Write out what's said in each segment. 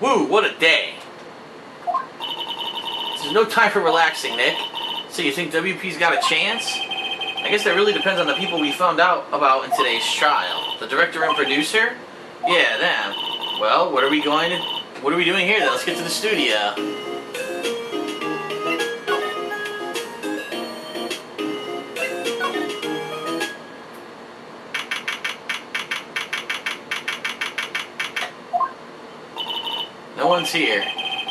Woo, what a day. There's no time for relaxing, Nick. So you think WP's got a chance? I guess that really depends on the people we found out about in today's trial. The director and producer? Yeah, them. Well, what are we doing here then? Let's get to the studio. No one's here.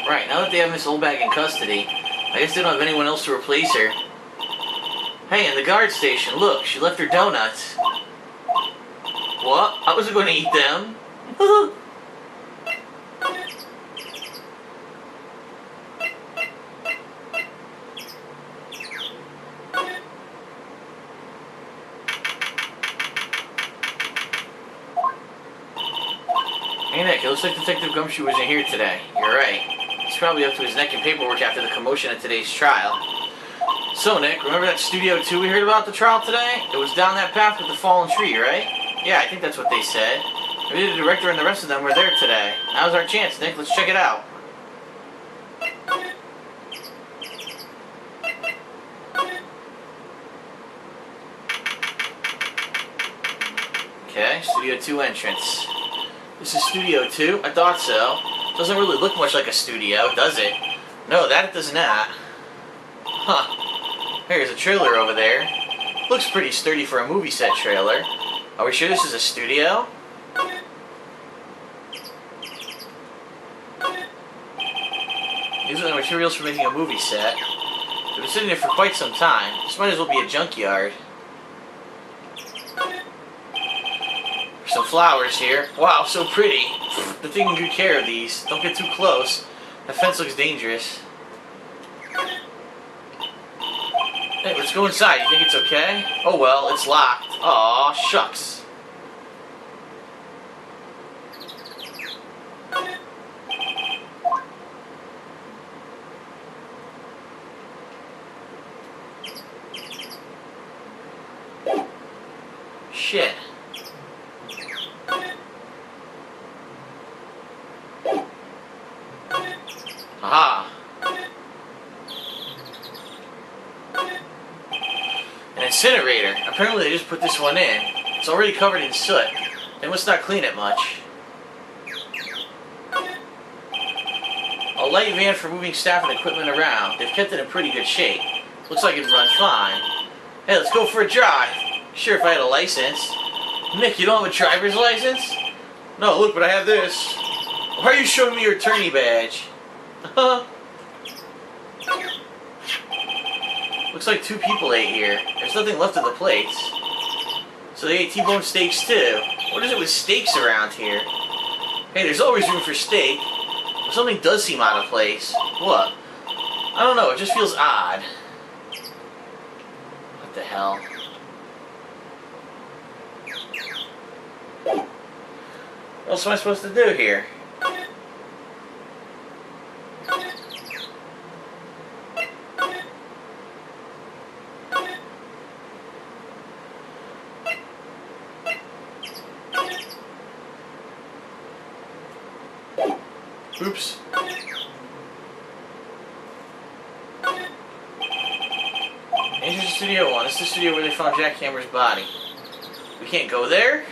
Right, now that they have Miss Oldbag in custody, I guess they don't have anyone else to replace her. Hey, in the guard station, look, she left her donuts. What? I wasn't going to eat them. Hey Nick, it looks like Detective Gumshoe wasn't here today. You're right. He's probably up to his neck in paperwork after the commotion at today's trial. So Nick, remember that Studio 2 we heard about at the trial today? It was down that path with the fallen tree, right? Yeah, I think that's what they said. Maybe the director and the rest of them were there today. Now's our chance, Nick. Let's check it out. Okay, Studio 2 entrance. This is Studio 2? I thought so. Doesn't really look much like a studio, does it? No, that it does not. Huh. There's a trailer over there. Looks pretty sturdy for a movie set trailer. Are we sure this is a studio? These are the materials for making a movie set. They've been sitting there for quite some time. This might as well be a junkyard. There's some flowers here. Wow, so pretty. They're taking good care of these. Don't get too close. That fence looks dangerous. Hey, let's go inside. You think it's okay? Oh well, it's locked. Aw, shucks. Shit. Aha. An incinerator. Apparently they just put this one in. It's already covered in soot. They must not clean it much. A light van for moving staff and equipment around. They've kept it in pretty good shape. Looks like it'd run fine. Hey, let's go for a drive. Sure, if I had a license. Nick, you don't have a driver's license? No, look, but I have this. Why are you showing me your attorney badge? Looks like 2 people ate here. There's nothing left of the plates. So they ate T-bone steaks too. What is it with steaks around here? Hey, there's always room for steak. But something does seem out of place. What? I don't know, it just feels odd. What the hell? What else am I supposed to do here? Oops. Enter Studio 1. This is the studio where they found Jack Hammer's body. We can't go there?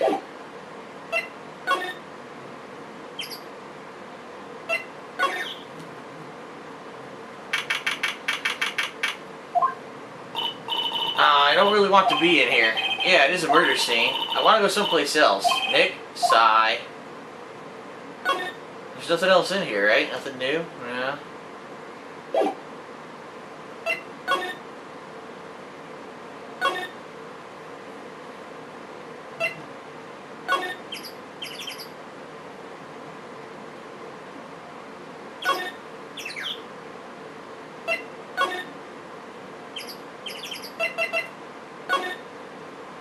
I don't really want to be in here. Yeah, it is a murder scene. I want to go someplace else. Nick? Sigh. There's nothing else in here, right? Nothing new? Yeah.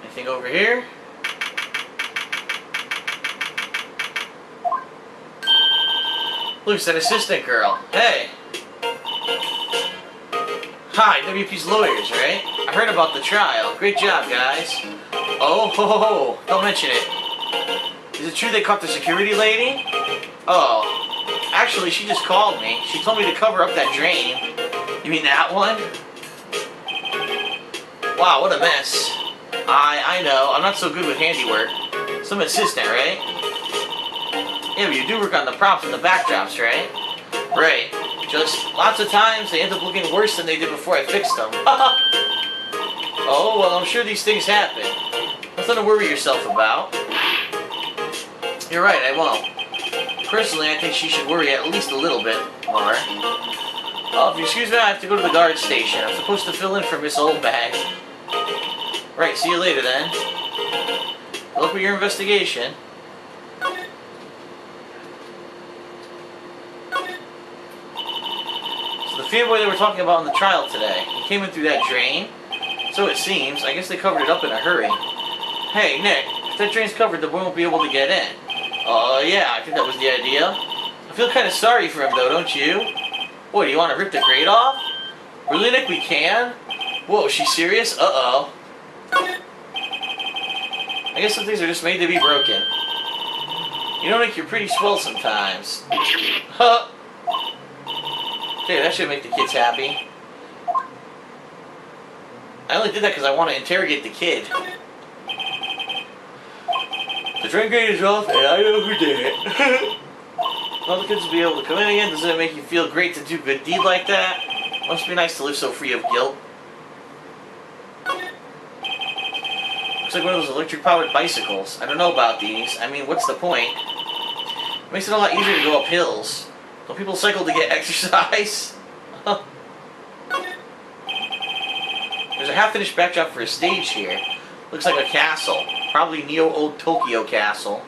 Anything over here? Look, it's that assistant girl. Hey. Hi, WP's lawyers, right? I heard about the trial. Great job, guys. Oh, ho, ho, ho. Don't mention it. Is it true they caught the security lady? Oh. Actually, Actually, she just called me. She told me to cover up that drain. You mean that one? Wow, what a mess. I know. I'm not so good with handiwork. Some assistant, right? Yeah, but you do work on the props and the backdrops, right? Right. Just lots of times they end up looking worse than they did before I fixed them. Oh, well, I'm sure these things happen. Nothing to worry yourself about. You're right, I won't. Personally, I think she should worry at least a little bit more. Oh, if you excuse me, I have to go to the guard station. I'm supposed to fill in for Miss Oldbag. Right, see you later then. Good luck with your investigation. So the fanboy they were talking about in the trial today, he came in through that drain. So it seems. I guess they covered it up in a hurry. Hey, Nick, if that drain's covered, the boy won't be able to get in. Yeah, I think that was the idea. I feel kind of sorry for him, though, don't you? What, do you want to rip the grate off? Really, Nick, we can? Whoa, is she serious? Uh-oh. I guess some things are just made to be broken. You know, Nick, you're pretty swell sometimes. Huh. Okay, that should make the kids happy. I only did that because I want to interrogate the kid. The drain grate is off, and I know who did it. All the kids will be able to come in again. Doesn't it make you feel great to do a good deed like that? Must be nice to live so free of guilt. Looks like one of those electric-powered bicycles. I don't know about these. I mean, what's the point? It makes it a lot easier to go up hills. Don't people cycle to get exercise? There's a half-finished backdrop for a stage here. Looks like a castle. Probably Neo Old Tokyo Castle.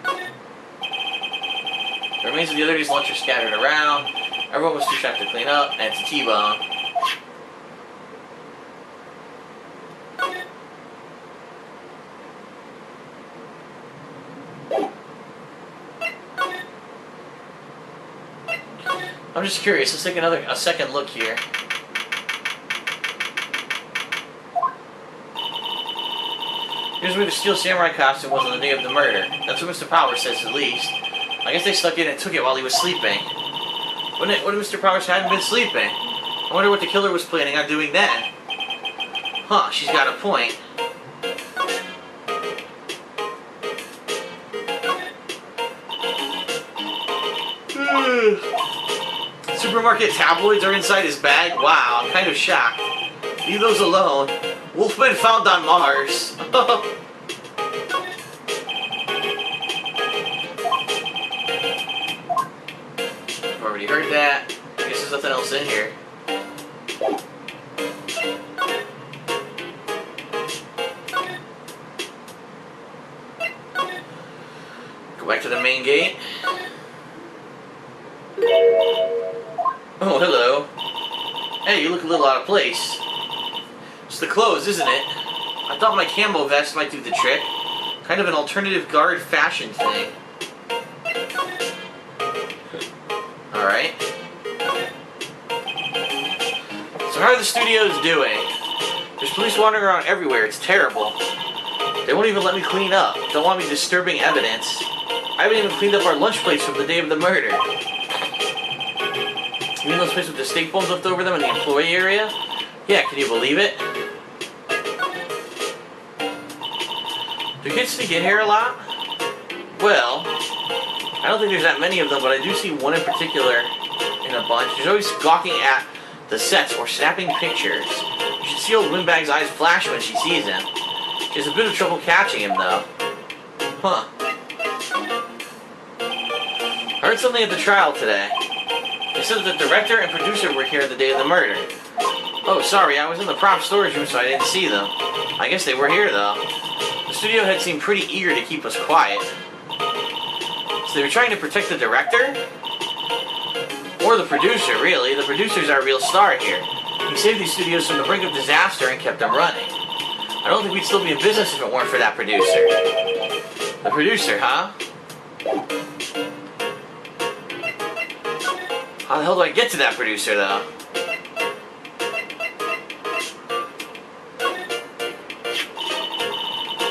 The remains of the other day's lunch are scattered around. Everyone was too shocked to clean up, and it's a T-bone. I'm just curious. Let's take a second look here. Here's where the steel samurai costume was on the day of the murder. That's what Mr. Powers says, at least. I guess they stuck in and took it while he was sleeping. What if Mr. Powers hadn't been sleeping? I wonder what the killer was planning on doing then. Huh, she's got a point. Supermarket tabloids are inside his bag? Wow, I'm kind of shocked. Leave those alone. Wolfman found on Mars. I've already heard that. I guess there's nothing else in here. Go back to the main gate. Oh, hello. Hey, you look a little out of place. It's the clothes, isn't it? I thought my camo vest might do the trick. Kind of an alternative guard fashion thing. Alright. So how are the studios doing? There's police wandering around everywhere. It's terrible. They won't even let me clean up. Don't want me disturbing evidence. I haven't even cleaned up our lunch plates from the day of the murder. You mean those places with the steak bones left over them in the employee area? Yeah, can you believe it? Do kids sneak in here a lot? Well, I don't think there's that many of them, but I do see one in particular in a bunch. She's always gawking at the sets or snapping pictures. You should see old Windbag's eyes flash when she sees him. She has a bit of trouble catching him, though. Huh. I heard something at the trial today. They said that the director and producer were here the day of the murder. Oh, sorry, I was in the prop storage room, so I didn't see them. I guess they were here, though. The studio head seemed pretty eager to keep us quiet. So they were trying to protect the director? Or the producer, really. The producer's our real star here. He saved these studios from the brink of disaster and kept them running. I don't think we'd still be in business if it weren't for that producer. The producer, huh? How the hell do I get to that producer, though?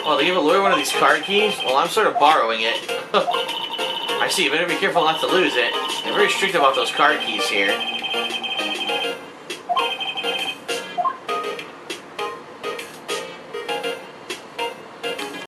Well, they give a lawyer one of these card keys? Well, I'm sort of borrowing it. I see, you better be careful not to lose it. They're very strict about those card keys here.